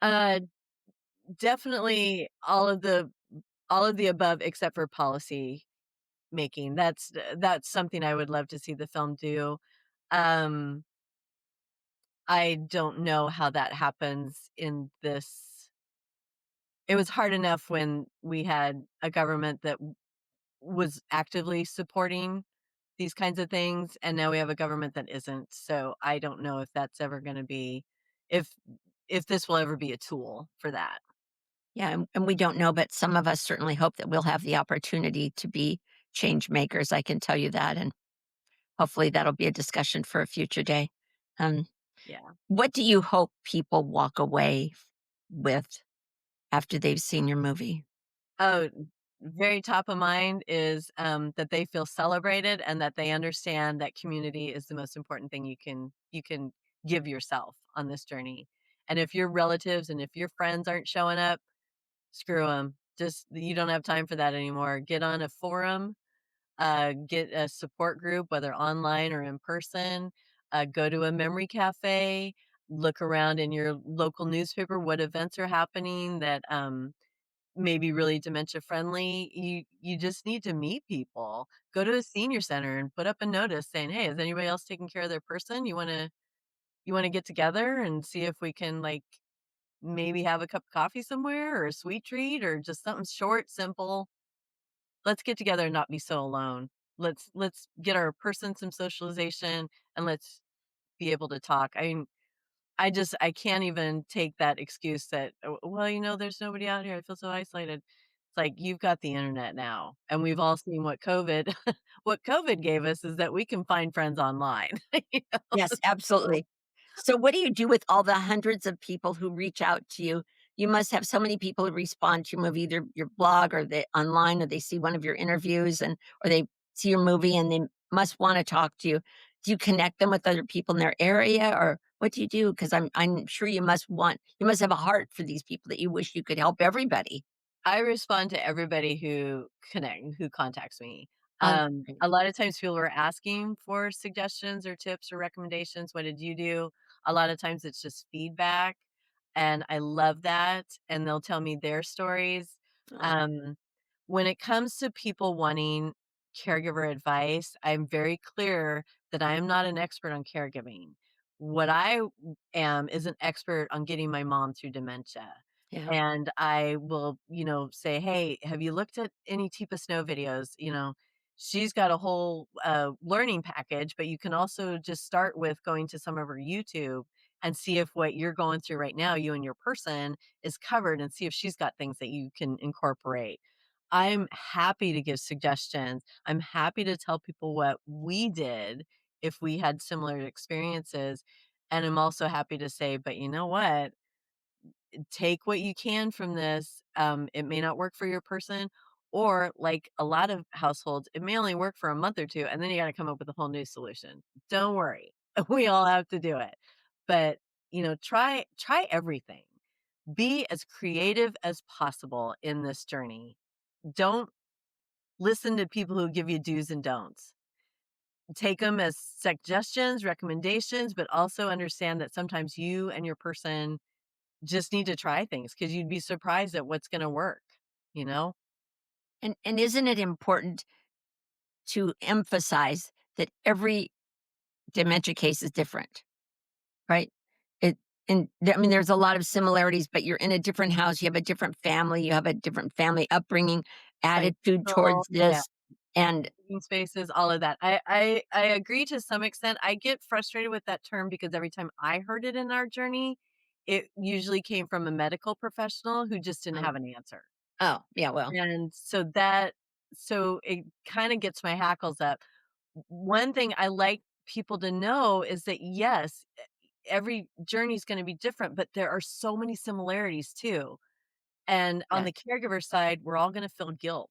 S2: Uh, Definitely all of the above except for policy making. That's something I would love to see the film do. Um, I don't know how that happens in this. It was hard enough when we had a government that was actively supporting these kinds of things, and now we have a government that isn't. So I don't know if that's ever going to be if if this will ever be a tool for that.
S1: Yeah, and we don't know, but some of us certainly hope that we'll have the opportunity to be change makers. I can tell you that, and hopefully that'll be a discussion for a future day. Um,
S2: Yeah.
S1: what do you hope people walk away with after they've seen your movie?
S2: Oh, very top of mind is that they feel celebrated and that they understand that community is the most important thing you can give yourself on this journey. And if your relatives and if your friends aren't showing up, screw them. Just you don't have time for that anymore. Get on a forum, get a support group, whether online or in person. Go to a memory cafe. Look around in your local newspaper what events are happening that maybe really dementia friendly. You just need to meet people. Go to a senior center and put up a notice saying, "Hey, is anybody else taking care of their person? You wanna get together and see if we can, like, maybe have a cup of coffee somewhere or a sweet treat or just something short, simple. Let's get together and not be so alone. Let's get our person some socialization, and let's be able to talk." I mean, I can't even take that excuse that, "Oh, well, there's nobody out here. I feel so isolated." It's like, you've got the internet now, and we've all seen what COVID what COVID gave us is that we can find friends online. You know?
S1: Yes,
S2: So
S1: absolutely. So what do you do with all the hundreds of people who reach out to you? You must have so many people who respond to your movie, either your blog or they online, or they see one of your interviews and or they see your movie and they must want to talk to you. Do you connect them with other people in their area or what do you do? Because I'm sure you must have a heart for these people that you wish you could help everybody.
S2: I respond to everybody who contacts me.
S1: Oh, great.
S2: A lot of times people are asking for suggestions or tips or recommendations. What did you do? A lot of times it's just feedback, and I love that, and they'll tell me their stories.
S1: Oh,
S2: Um, when it comes to people wanting caregiver advice, I'm very clear that I am not an expert on caregiving. What I am is an expert on getting my mom through dementia.
S1: yeah.
S2: And I will, say, "Hey, have you looked at any Teepa Snow videos?" She's got a whole, learning package, but you can also just start with going to some of her YouTube and see if what you're going through right now, you and your person, is covered and see if she's got things that you can incorporate. I'm happy to give suggestions. I'm happy to tell people what we did if we had similar experiences, and I'm also happy to say, "But you know what? Take what you can from this. It may not work for your person, or like a lot of households, it may only work for a month or two, and then you got to come up with a whole new solution. Don't worry, we all have to do it, but try everything. Be as creative as possible in this journey. Don't listen to people who give you do's and don'ts. Take them as suggestions, recommendations, but also understand that sometimes you and your person just need to try things because 'cause you'd be surprised at what's gonna work, you know?
S1: And isn't it important to emphasize that every dementia case is different, right? It I mean, there's a lot of similarities, but you're in a different house, you have a different family, you have a different family upbringing, attitude
S2: Financial,
S1: towards
S2: yeah,
S1: this, and
S2: living spaces, all of that. I agree to some extent. I get frustrated with that term because every time I heard it in our journey, it usually came from a medical professional who just didn't
S1: oh,
S2: have an answer.
S1: oh, yeah, well,
S2: And so it kinda gets my hackles up. One thing I like people to know is that, yes, every journey is gonna be different, but there are so many similarities too. And on
S1: yes,
S2: the caregiver side, we're all gonna feel guilt.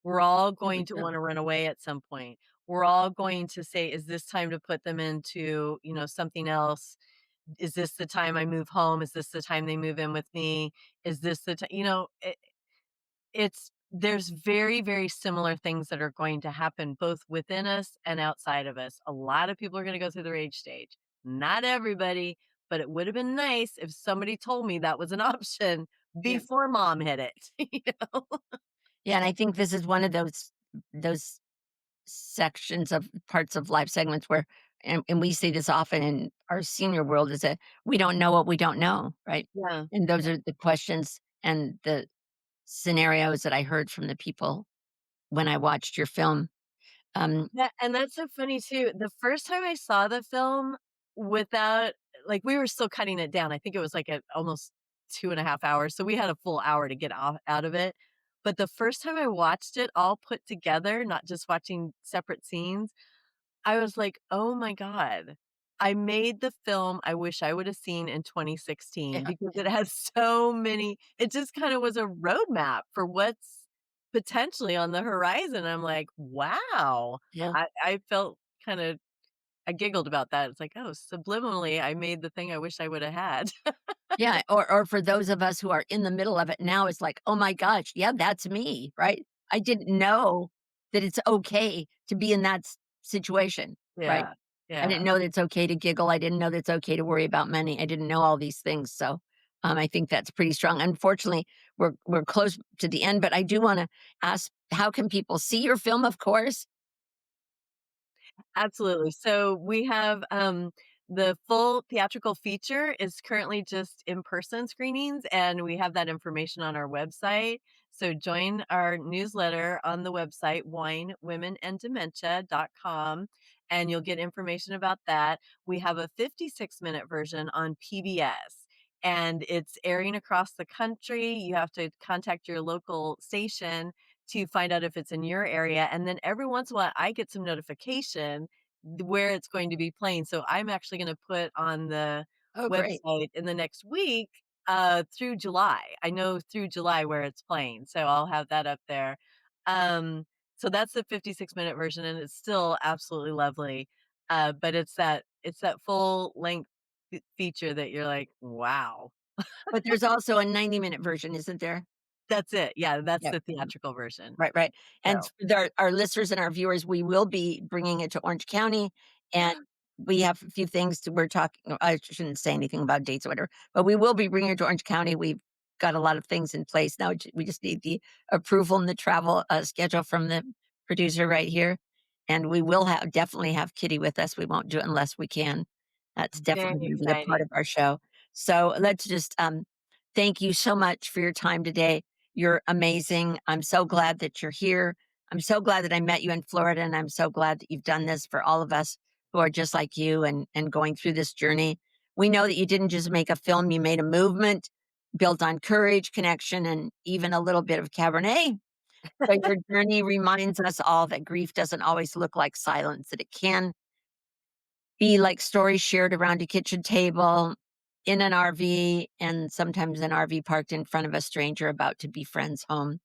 S2: We're all
S1: yeah,
S2: going
S1: we
S2: to
S1: do.
S2: wanna run away at some point. We're all going to say, "Is this time to put them into, something else? Is this the time I move home? Is this the time they move in with me? Is this the time?" There's very, very similar things that are going to happen both within us and outside of us. A lot of people are gonna go through the rage stage. Not everybody, but it would have been nice if somebody told me that was an option
S1: Yeah.
S2: before mom hit it, know?
S1: Yeah, and I think this is one of those sections of parts of life segments where and we see this often in our senior world is that we don't know what we don't know, right?
S2: Yeah.
S1: And those are the questions and the scenarios that I heard from the people when I watched your film. Um,
S2: Yeah, and that's so funny too. The first time I saw the film without like, we were still cutting it down. I think it was, like, at almost 2.5 hours, so we had a full hour to get out of it. But the first time I watched it all put together, not just watching separate scenes, I was like, "Oh my god. I made the film I wish I would have seen in 2016
S1: yeah,
S2: because it has so many." It just kinda was a roadmap for what's potentially on the horizon. I'm like, "Wow."
S1: yeah.
S2: I felt kinda I giggled about that. It's like, "Oh, subliminally, I made the thing I wish I woulda had."
S1: Yeah, or for those of us who are in the middle of it now, it's like, "Oh my gosh, yeah, that's me," right? I didn't know that it's okay to be in that situation, right?
S2: Yeah,
S1: I didn't
S2: yeah.
S1: know that it's okay to giggle, I didn't know that it's okay to worry about money, I didn't know all these things, so, I think that's pretty strong. Unfortunately, we're close to the end, but I do wanna ask, how can people see your film, of course?
S2: Absolutely. So we have the full theatrical feature is currently just in-person screenings, and we have that information on our website. So join our newsletter on the website, winewomenanddementia.com, and you'll get information about that. We have a 56-minute version on PBS. And it's airing across the country. You have to contact your local station to find out if it's in your area. And then every once in a while, I get some notification where it's going to be playing. So I'm actually going to put on the
S1: Oh, great.
S2: website in the next week through July. I know through July where it's playing. So I'll have that up there. Um, so that's the 56-minute version, and it's still absolutely lovely. But it's that full length feature that you're like, wow,
S1: But there's also a 90-minute version, isn't there?
S2: that's it. Yeah, that's
S1: Yep.
S2: the theatrical version.
S1: Right, right, and
S2: So
S1: for our listeners and our viewers, we will be bringing it to Orange County, and we have a few things to we're talking I shouldn't say anything about dates or whatever, but we will be bringing it to Orange County. We've got a lot of things in place now, we just need the approval and the travel, schedule from the producer right here, and we will definitely have Kitty with us. We won't do it unless we can. That's
S2: very
S1: definitely gonna be a part
S2: exciting.
S1: of our show. So, let's just, thank you so much for your time today. You're amazing. I'm so glad that you're here. I'm so glad that I met you in Florida, and I'm so glad that you've done this for all of us who are just like you and going through this journey. We know that you didn't just make a film, you made a movement built on courage, connection, and even a little bit of Cabernet. So your journey reminds us all that grief doesn't always look like silence, that it can be like stories shared around a kitchen table, in an RV, and sometimes an RV parked in front of a stranger about to be friends home.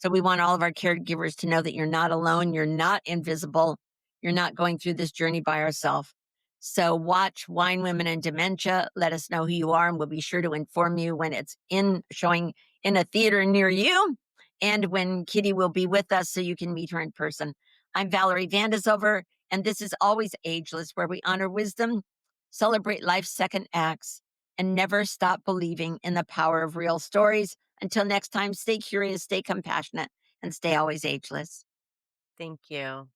S1: So we want all of our caregivers to know that you're not alone, you're not invisible, you're not going through this journey by yourself. So watch Wine Women and Dementia. Let us know who you are, and we'll be sure to inform you when it's in showing in a theater near you and when Kitty will be with us so you can meet her in person. I'm Valerie Van de Zilver, and this is Always Ageless, where we honor wisdom, celebrate life's second acts, and never stop believing in the power of real stories. Until next time, stay curious, stay compassionate, and stay always ageless.
S2: Thank you.